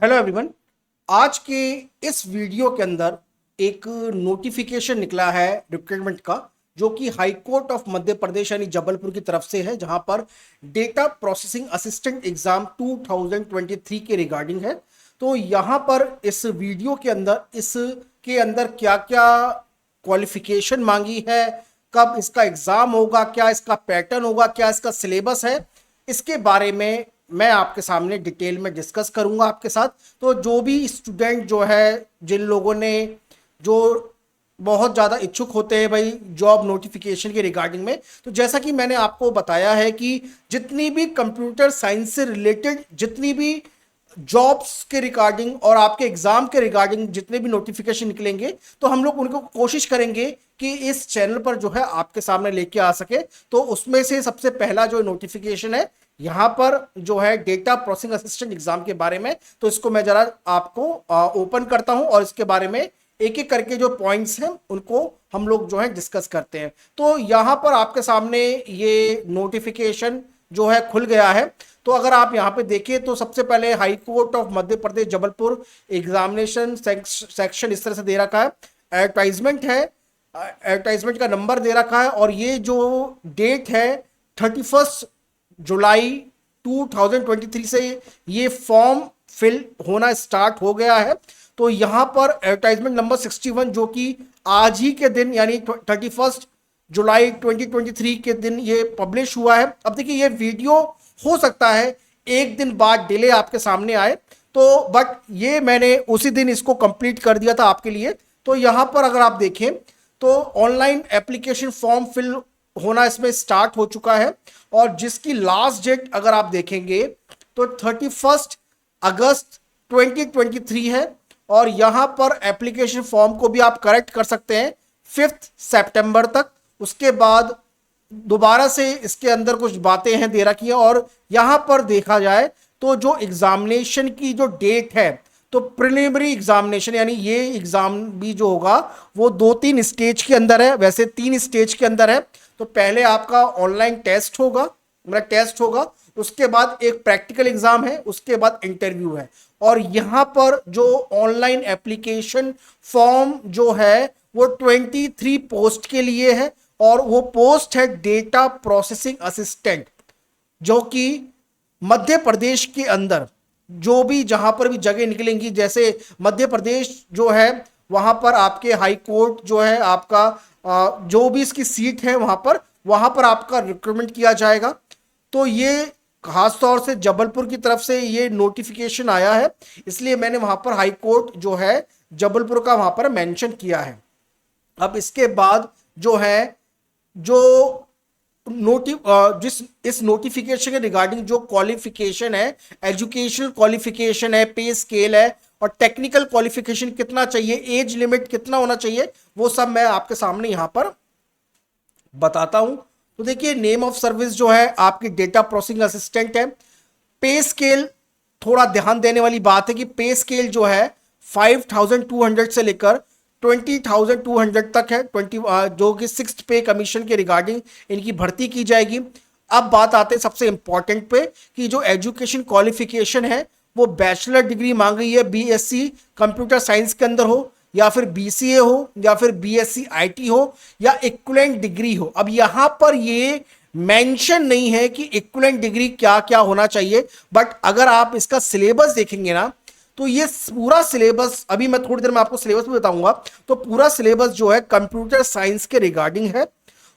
Hello everyone. आज के इस वीडियो के अंदर एक नोटिफिकेशन निकला है रिक्रूटमेंट का, जो कि high court of Madhya Pradesh यानी जबलपुर की तरफ से है, जहां पर डेटा प्रोसेसिंग असिस्टेंट एग्जाम 2023 के रिगार्डिंग है। तो यहां पर इस वीडियो के अंदर इसके अंदर क्या क्या क्वालिफिकेशन मांगी है, कब इसका एग्जाम होगा, क्या इसका पैटर्न होगा, क्या इसका सिलेबस है, इसके बारे में मैं आपके सामने डिटेल में डिस्कस करूंगा आपके साथ। तो जो भी स्टूडेंट जो है, जिन लोगों ने जो बहुत ज़्यादा इच्छुक होते हैं भाई जॉब नोटिफिकेशन के रिगार्डिंग में, तो जैसा कि मैंने आपको बताया है कि जितनी भी कंप्यूटर साइंस से रिलेटेड जितनी भी जॉब्स के रिगार्डिंग और आपके एग्जाम के रिगार्डिंग जितने भी नोटिफिकेशन निकलेंगे, तो हम लोग उनको कोशिश करेंगे कि इस चैनल पर जो है आपके सामने लेके आ सके। तो उसमें से सबसे पहला जो नोटिफिकेशन है यहां पर जो है डेटा प्रोसेसिंग असिस्टेंट एग्जाम के बारे में, तो इसको मैं जरा आपको ओपन करता हूं और इसके बारे में एक एक करके जो पॉइंट्स हैं उनको हम लोग जो है डिस्कस करते हैं। तो यहां पर आपके सामने ये नोटिफिकेशन जो है खुल गया है। तो अगर आप यहां पे देखिए तो सबसे पहले high court of Madhya Pradesh Jabalpur examination section इस तरह से दे रखा है। एडवर्टाइजमेंट है, एडवर्टाइजमेंट का नंबर दे रखा है और ये जो डेट है 31 जुलाई 2023 से ये फॉर्म फिल होना स्टार्ट हो गया है। तो यहां पर एडवर्टाइजमेंट नंबर 61 जो कि आज ही के दिन यानी 31 जुलाई 2023 के दिन ये पब्लिश हुआ है। अब देखिए ये वीडियो हो सकता है एक दिन बाद डिले आपके सामने आए, तो बट ये मैंने उसी दिन इसको कंप्लीट कर दिया था आपके लिए। तो यहां पर अगर आप देखें तो ऑनलाइन एप्लीकेशन फॉर्म फिल होना इसमें स्टार्ट हो चुका है और जिसकी लास्ट डेट अगर आप देखेंगे तो 31 अगस्त 2023 है। और यहां पर एप्लीकेशन फॉर्म को भी आप करेक्ट कर सकते हैं 5 सितंबर तक। उसके बाद दोबारा से इसके अंदर कुछ बातें हैं दे रखी हैं और यहां पर देखा जाए तो जो एग्जामिनेशन की जो डेट है, तो प्रिलिमिनरी एग्जामिनेशन यानी ये एग्जाम भी जो होगा वो 2-3 स्टेज के अंदर है, वैसे 3 स्टेज के अंदर है। तो पहले आपका ऑनलाइन टेस्ट होगा, मेरा टेस्ट होगा, उसके बाद एक प्रैक्टिकल एग्जाम है, उसके बाद इंटरव्यू है। और यहां पर जो ऑनलाइन एप्लीकेशन फॉर्म जो है वो 23 पोस्ट के लिए है और वो पोस्ट है डेटा प्रोसेसिंग असिस्टेंट, जो कि मध्य प्रदेश के अंदर जो भी जहां पर भी जगह निकलेंगी, जैसे मध्य प्रदेश जो है वहां पर आपके हाई कोर्ट जो है आपका जो भी इसकी सीट है वहां पर आपका रिक्रूटमेंट किया जाएगा। तो ये खास तौर से जबलपुर की तरफ से ये नोटिफिकेशन आया है, इसलिए मैंने वहां पर हाई कोर्ट जो है जबलपुर का वहां पर मेंशन किया है। अब इसके बाद जो है जो जिस इस नोटिफिकेशन के रिगार्डिंग जो क्वालिफिकेशन है, एजुकेशनल क्वालिफिकेशन है, पे स्केल है और टेक्निकल क्वालिफिकेशन कितना चाहिए, एज लिमिट कितना होना चाहिए, वो सब मैं आपके सामने यहां पर बताता हूं। तो देखिए नेम ऑफ सर्विस जो है आपकी डेटा प्रोसेसिंग असिस्टेंट है। पे स्केल थोड़ा ध्यान देने वाली बात है कि पे स्केल जो है 5200 से लेकर 20,200 तक है, 20 जो कि 6th पे कमीशन के रिगार्डिंग इनकी भर्ती की जाएगी। अब बात आते हैं सबसे इंपॉर्टेंट पे कि जो एजुकेशन क्वालिफिकेशन है वो बैचलर डिग्री मांग रही है, बीएससी कंप्यूटर साइंस के अंदर हो या फिर बीसीए हो या फिर बीएससी आईटी हो या इक्विवेलेंट डिग्री हो। अब यहां पर ये मेंशन नहीं है कि इक्विवेलेंट डिग्री क्या क्या होना चाहिए, बट अगर आप इसका सिलेबस देखेंगे ना तो ये पूरा सिलेबस, अभी मैं थोड़ी देर में आपको सिलेबस भी बताऊंगा, तो पूरा सिलेबस जो है कंप्यूटर साइंस के रिगार्डिंग है।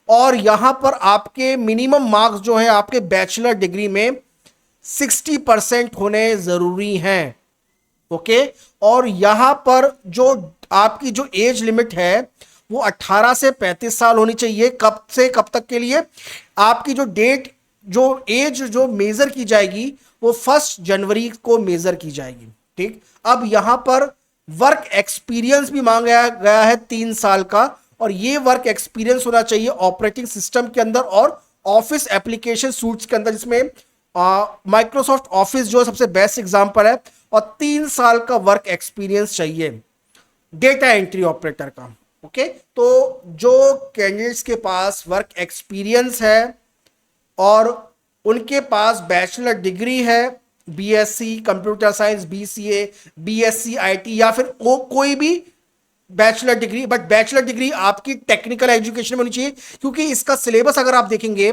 और यहां पर आपके मिनिमम मार्क्स जो है आपके बैचलर डिग्री में 60% होने जरूरी हैं। ओके। और यहां पर जो आपकी जो एज लिमिट है वो 18 से 35 साल होनी चाहिए। कब से कब तक के लिए? आपकी जो डेट जो एज जो मेजर की जाएगी वो 1 जनवरी को मेजर की जाएगी। ठीक। अब यहां पर वर्क एक्सपीरियंस भी मांगा गया है 3 साल का, और ये वर्क एक्सपीरियंस होना चाहिए ऑपरेटिंग सिस्टम के अंदर और ऑफिस एप्लीकेशन सूट्स के अंदर, जिसमें माइक्रोसॉफ्ट ऑफिस जो सबसे बेस्ट एग्जांपल है, और 3 साल का वर्क एक्सपीरियंस चाहिए डेटा एंट्री ऑपरेटर का। ओके। तो जो कैंडिडेट्स के पास वर्क एक्सपीरियंस है और उनके पास बैचलर डिग्री है BSc computer science, BCA, BSc IT या फिर कोई भी bachelor degree, but bachelor degree आपकी टेक्निकल एजुकेशन में होनी चाहिए, क्योंकि इसका सिलेबस अगर आप देखेंगे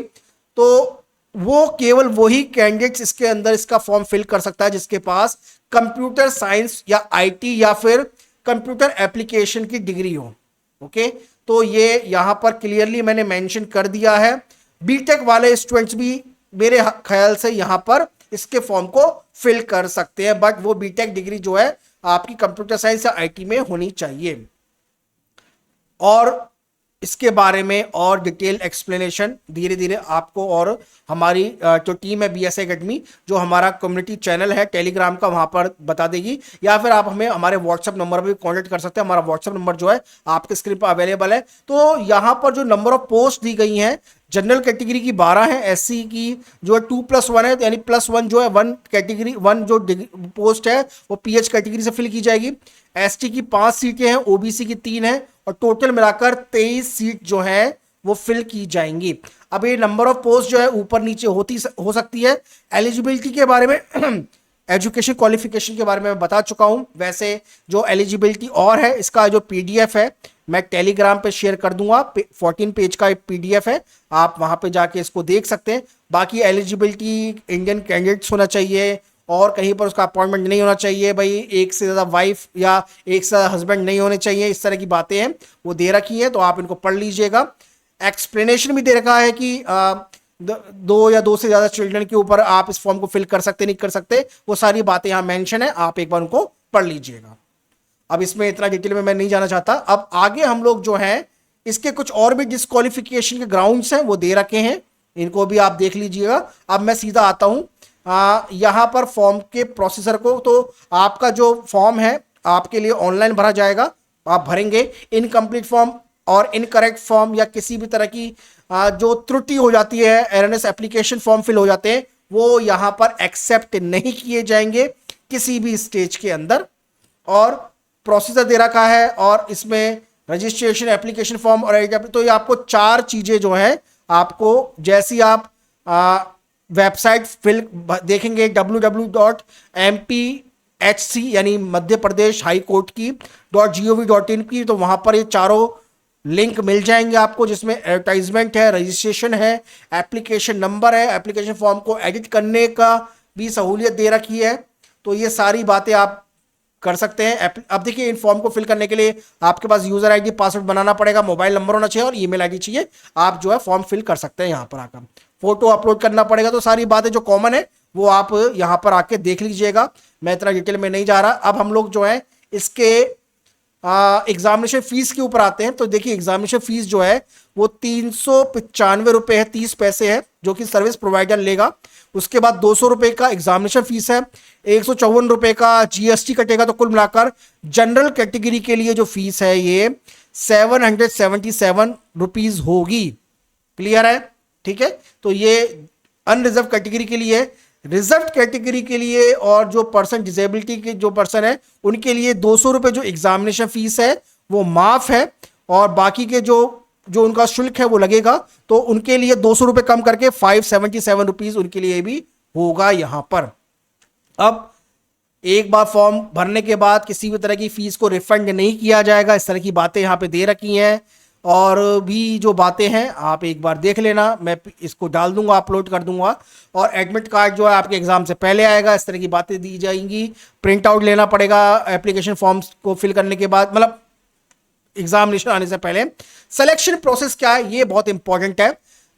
तो वो केवल वही कैंडिडेट्स इसके अंदर इसका फॉर्म फिल कर सकता है जिसके पास कंप्यूटर साइंस या आईटी या फिर कंप्यूटर एप्लीकेशन की डिग्री हो। ओके, तो ये यहां पर क्लियरली मैंने मेंशन कर दिया है। बीटेक वाले स्टूडेंट्स भी मेरे ख्याल से यहां पर इसके फॉर्म को फिल कर सकते हैं, बट वो बीटेक डिग्री जो है आपकी कंप्यूटर साइंस या आईटी में होनी चाहिए। और इसके बारे में और डिटेल एक्सप्लेनेशन धीरे धीरे आपको और हमारी जो टीम है बीएसए एकेडमी, जो हमारा कम्युनिटी चैनल है टेलीग्राम का, वहां पर बता देगी, या फिर आप हमें हमारे व्हाट्सएप नंबर पर भी कांटेक्ट कर सकते हैं। हमारा व्हाट्सएप नंबर जो है आपके स्क्रीन पर अवेलेबल है। तो यहां पर जो नंबर ऑफ पोस्ट दी गई हैं, जनरल कैटेगरी की 12 है, एससी की जो है 2+1 है, यानी +1 जो है 1 कैटेगरी 1 जो पोस्ट है वो पीएच कैटेगरी से फिल की जाएगी। एसटी की 5 सीटें हैं, ओबीसी की 3 है, और टोटल मिलाकर 23 सीट जो है वो फिल की जाएंगी। अब ये नंबर ऑफ पोस्ट जो है ऊपर नीचे हो सकती है। एलिजिबिलिटी के बारे में एजुकेशन क्वालिफिकेशन के बारे में मैं बता चुका हूं। वैसे जो एलिजिबिलिटी और है, इसका जो पीडीएफ है मैं टेलीग्राम पे शेयर कर दूंगा, 14 पेज का एक पीडीएफ है, आप वहां पे जाके इसको देख सकते हैं। बाकी एलिजिबिलिटी इंडियन कैंडिडेट्स होना चाहिए, और कहीं पर उसका अपॉइंटमेंट नहीं होना चाहिए, भाई एक से ज़्यादा वाइफ या एक से ज़्यादा हस्बैंड नहीं होने चाहिए, इस तरह की बातें हैं वो दे रखी है, तो आप इनको पढ़ लीजिएगा। एक्सप्लेनेशन भी दे रखा है कि 2 या 2 से ज़्यादा चिल्ड्रन के ऊपर आप इस फॉर्म को फिल कर सकते नहीं कर सकते, वो सारी बातें यहाँ मेंशन है, आप एक बार उनको पढ़ लीजिएगा। अब इसमें इतना डिटेल में मैं नहीं जाना चाहता। अब आगे हम लोग जो हैं इसके कुछ और भी डिस्क्वालिफिकेशन के ग्राउंड्स हैं वो दे रखे हैं, इनको भी आप देख लीजिएगा। अब मैं सीधा आता हूं यहां पर फॉर्म के प्रोसेसर को। तो आपका जो फॉर्म है आपके लिए ऑनलाइन भरा जाएगा, आप भरेंगे। इनकम्प्लीट फॉर्म और इनकरेक्ट फॉर्म या किसी भी तरह की जो त्रुटि हो जाती है, एररनेस एप्लीकेशन फॉर्म फिल हो जाते हैं, वो यहां पर एक्सेप्ट नहीं किए जाएंगे किसी भी स्टेज के अंदर। और प्रोसीजर दे रखा है, और इसमें रजिस्ट्रेशन, एप्लीकेशन फॉर्म और तो ये आपको 4 चीजें जो है आपको, जैसी आप वेबसाइट फिल देखेंगे www.mpHC यानी मध्य प्रदेश हाई कोर्ट की .gov.in की, तो वहां पर ये चारों लिंक मिल जाएंगे आपको, जिसमें एडवर्टाइजमेंट है, रजिस्ट्रेशन है, एप्लीकेशन नंबर है, एप्लीकेशन फॉर्म को एडिट करने का भी सहूलियत दे रखी है। तो ये सारी बातें आप कर सकते हैं। अब देखिए, इन फॉर्म को फिल करने के लिए आपके पास यूजर आईडी पासवर्ड बनाना पड़ेगा, मोबाइल नंबर होना चाहिए और ईमेल आईडी चाहिए। आप जो है फॉर्म फिल कर सकते हैं यहां पर आकर, फोटो अपलोड करना पड़ेगा। तो सारी बातें जो कॉमन है वो आप यहां पर आके देख लीजिएगा, मैं इतना डिटेल में नहीं जा रहा। अब हम लोग जो है इसके एग्जामिनेशन फीस के ऊपर आते हैं। तो देखिए, एग्जामिनेशन फीस जो है वो 395 रुपए है 30 पैसे है, जो कि सर्विस प्रोवाइडर लेगा। उसके बाद 200 रुपए का एग्जामिनेशन फीस है, 154 रुपए का जीएसटी कटेगा। तो कुल मिलाकर जनरल कैटेगरी के लिए जो फीस है ये 777 रुपीज होगी। क्लियर है? ठीक है, तो ये अनरिजर्व कैटेगरी के लिए। रिजर्व कैटेगरी के लिए और जो पर्सन डिसेबिलिटी के जो पर्सन है उनके लिए 200 रुपए जो एग्जामिनेशन फीस है वो माफ है, और बाकी के जो उनका शुल्क है वो लगेगा। तो उनके लिए 200 रुपए कम करके 577 रुपीज उनके लिए भी होगा यहां पर। अब एक बार फॉर्म भरने के बाद किसी भी तरह की फीस को रिफंड नहीं किया जाएगा, इस तरह की बातें यहां पे दे रखी हैं। और भी जो बातें हैं आप एक बार देख लेना, मैं इसको डाल दूंगा, अपलोड कर दूंगा। और एडमिट कार्ड जो है आपके एग्जाम से पहले आएगा, इस तरह की बातें दी जाएंगी। प्रिंट आउट लेना पड़ेगा एप्लीकेशन फॉर्म्स को फिल करने के बाद, मतलब एग्जामिनेशन आने से पहले। सिलेक्शन प्रोसेस क्या है ये बहुत इंपॉर्टेंट है।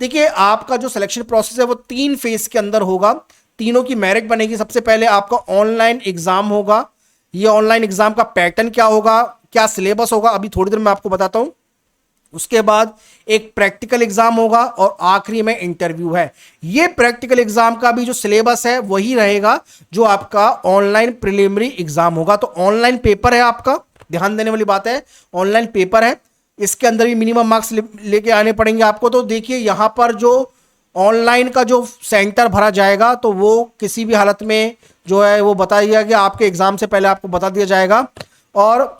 देखिए, आपका जो सिलेक्शन प्रोसेस है वो 3 फेज के अंदर होगा, तीनों की मेरिट बनेगी। सबसे पहले आपका ऑनलाइन एग्जाम होगा। ये ऑनलाइन एग्जाम का पैटर्न क्या होगा, क्या सिलेबस होगा, अभी थोड़ी देर में आपको बताता हूं। उसके बाद एक प्रैक्टिकल एग्जाम होगा, और आखिरी में इंटरव्यू है। ये प्रैक्टिकल एग्जाम का भी जो सिलेबस है वही रहेगा जो आपका ऑनलाइन प्रिलिमिनरी एग्जाम होगा। तो ऑनलाइन पेपर है आपका, ध्यान देने वाली बात है, ऑनलाइन पेपर है। इसके अंदर भी मिनिमम मार्क्स लेके आने पड़ेंगे आपको। तो देखिए, यहां पर जो ऑनलाइन का जो सेंटर भरा जाएगा तो वो किसी भी हालत में जो है वो बता दिया गया, आपके एग्जाम से पहले आपको बता दिया जाएगा। और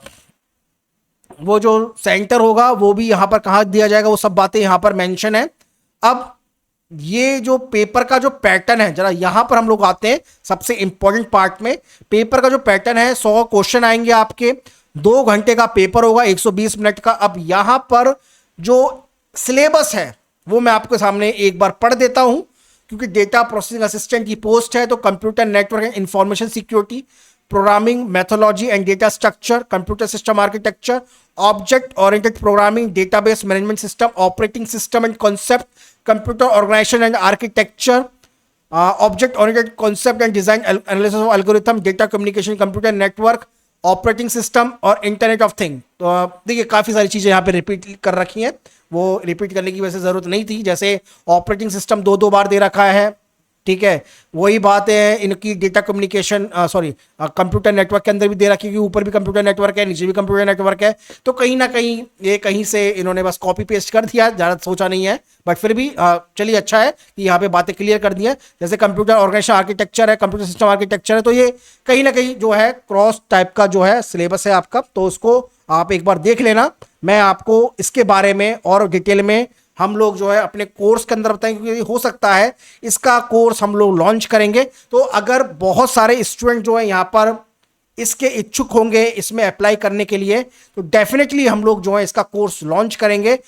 वो जो सेंटर होगा वो भी यहां पर कहां दिया जाएगा, वो सब बातें यहां पर मेंशन है। अब ये जो पेपर का जो पैटर्न है, जरा यहां पर हम लोग आते हैं सबसे इंपॉर्टेंट पार्ट में। पेपर का जो पैटर्न है, 100 क्वेश्चन आएंगे आपके, 2 घंटे का पेपर होगा, 120 मिनट का। अब यहां पर जो सिलेबस है वो मैं आपके सामने एक बार पढ़ देता हूं, क्योंकि डेटा प्रोसेसिंग असिस्टेंट की पोस्ट है। तो computer network and information security, programming methodology and data structure, computer system architecture, object oriented programming, database management system, operating system and concept, computer organisation and architecture, object oriented concept and design analysis of algorithm, data communication, computer network, operating system और internet of thing. तो देखिए काफ़ी सारी चीज़ें यहाँ पे repeat कर रखी हैं, वो रिपीट करने की वैसे ज़रूरत नहीं थी। जैसे ऑपरेटिंग सिस्टम 2 बार दे रखा है, ठीक है। वही बात है इनकी data communication, sorry computer network के अंदर भी दे रखी है कि ऊपर भी कंप्यूटर नेटवर्क है, नीचे भी कंप्यूटर नेटवर्क है। तो कहीं ना कहीं ये कहीं से इन्होंने बस कॉपी पेस्ट कर दिया, ज़्यादा सोचा नहीं है, बट फिर भी चलिए अच्छा है कि यहाँ पे बातें क्लियर कर दी हैं। जैसे कंप्यूटर ऑर्गेनाइजेशन आर्किटेक्चर है, कंप्यूटर सिस्टम आर्किटेक्चर है, तो ये कहीं ना कहीं जो है क्रॉस टाइप का जो है सिलेबस है आपका, तो उसको आप एक बार देख लेना। मैं आपको इसके बारे में और डिटेल में हम लोग जो है अपने कोर्स के अंदर बताएंगे, क्योंकि हो सकता है इसका कोर्स हम लोग लॉन्च करेंगे। तो अगर बहुत सारे स्टूडेंट जो है यहाँ पर इसके इच्छुक होंगे इसमें अप्लाई करने के लिए, तो डेफिनेटली हम लोग जो है इसका कोर्स लॉन्च करेंगे।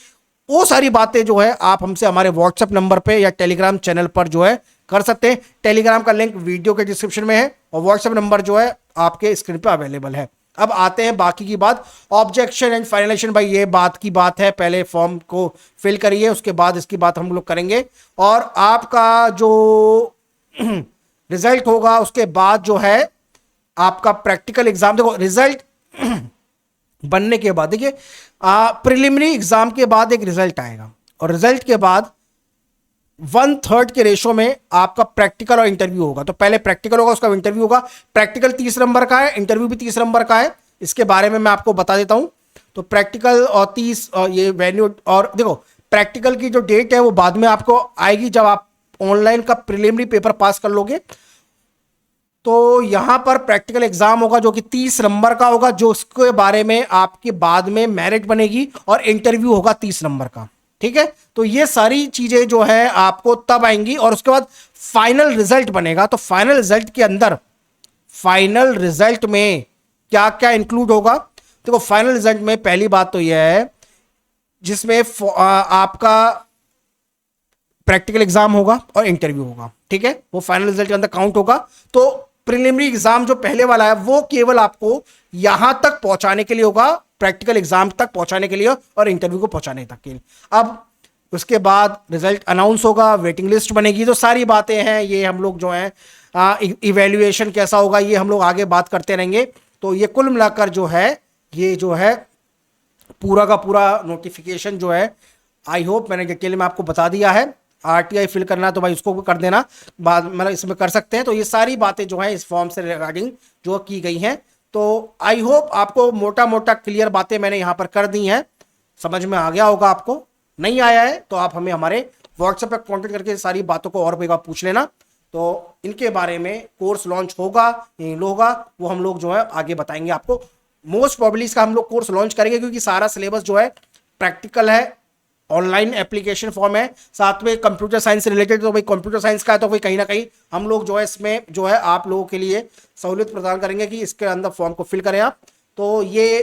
वो सारी बातें जो है आप हमसे हमारे व्हाट्सएप नंबर पे या टेलीग्राम चैनल पर जो है कर सकते हैं। टेलीग्राम का लिंक वीडियो के डिस्क्रिप्शन में है और व्हाट्सएप नंबर जो है आपके स्क्रीन पे अवेलेबल है। अब आते हैं बाकी की बात, ऑब्जेक्शन एंड फाइनलाइजेशन। भाई ये बात की बात है, पहले फॉर्म को फिल करिए, उसके बाद इसकी बात हम लोग करेंगे। और आपका जो रिजल्ट होगा उसके बाद जो है आपका प्रैक्टिकल एग्जाम, देखो रिजल्ट बनने के बाद, देखिए प्रिलिमिनरी एग्जाम के बाद एक रिजल्ट आएगा और रिजल्ट के बाद 1/3 के रेशो में आपका प्रैक्टिकल और इंटरव्यू होगा। तो पहले प्रैक्टिकल होगा, उसका इंटरव्यू होगा। प्रैक्टिकल 30 नंबर का है, इंटरव्यू भी 30 नंबर का है। इसके बारे में मैं आपको बता देता हूं। तो प्रैक्टिकल और 30 और ये वेन्यू, और देखो प्रैक्टिकल की जो डेट है वो बाद में आपको आएगी जब आप ऑनलाइन का प्रिलिमिनरी पेपर पास कर लोगे। तो यहां पर प्रैक्टिकल एग्जाम होगा जो कि 30 नंबर का होगा, जो उसके बारे में आपके बाद में मेरिट बनेगी, और इंटरव्यू होगा 30 नंबर का, ठीक है। तो ये सारी चीजें जो है आपको तब आएंगी और उसके बाद फाइनल रिजल्ट बनेगा। तो फाइनल रिजल्ट के अंदर, फाइनल रिजल्ट में क्या क्या इंक्लूड होगा, देखो फाइनल रिजल्ट में पहली बात तो यह है जिसमें आपका प्रैक्टिकल एग्जाम होगा और इंटरव्यू होगा, ठीक है। वो फाइनल रिजल्ट के अंदर काउंट होगा। तो प्रिलिमिनरी एग्जाम जो पहले वाला है वो केवल आपको यहां तक पहुंचाने के लिए होगा, प्रैक्टिकल एग्जाम तक पहुंचाने के लिए और इंटरव्यू को पहुंचाने तक के लिए। अब उसके बाद रिजल्ट अनाउंस होगा, वेटिंग लिस्ट बनेगी। तो सारी बातें हैं, ये हम लोग जो है इवैल्यूएशन कैसा होगा ये हम लोग आगे बात करते रहेंगे। तो ये कुल मिलाकर जो है ये जो है पूरा का पूरा नोटिफिकेशन जो है, आई होप मैंने डिटेल में आपको बता दिया है। आरटीआई फिल करना है तो भाई उसको भी कर देना, बाद मतलब इसमें कर सकते हैं। तो ये सारी बातें जो हैं इस फॉर्म से रिगार्डिंग जो की गई हैं, तो आई होप आपको मोटा मोटा क्लियर बातें मैंने यहां पर कर दी हैं, समझ में आ गया होगा। आपको नहीं आया है तो आप हमें हमारे व्हाट्सएप पर कॉन्टेक्ट करके सारी बातों को और एक बार पूछ लेना। तो इनके बारे में कोर्स लॉन्च होगा नहीं होगा वो हम लोग जो है आगे बताएंगे आपको। मोस्ट प्रोबेबली इसका हम लोग कोर्स लॉन्च करेंगे, क्योंकि सारा सिलेबस जो है प्रैक्टिकल है, ऑनलाइन एप्लीकेशन फॉर्म है, साथ में कंप्यूटर साइंस से रिलेटेड। तो भाई कंप्यूटर साइंस का है तो भाई कहीं ना कहीं हम लोग जो है इसमें जो है आप लोगों के लिए सहूलियत प्रदान करेंगे कि इसके अंदर फॉर्म को फिल करें आप। तो ये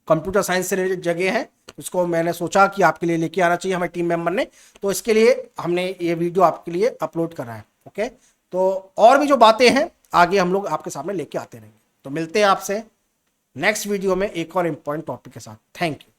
कंप्यूटर साइंस से रिलेटेड जगह है, उसको मैंने सोचा कि आपके लिए लेके आना चाहिए हमारे टीम मेंबर ने, तो इसके लिए हमने ये वीडियो आपके लिए अपलोड करा है। ओके, तो और भी जो बातें हैं आगे हम लोग आपके सामने लेके आते रहेंगे। तो मिलते हैं आपसे नेक्स्ट वीडियो में एक और इंपॉर्टेंट टॉपिक के साथ। Thank you.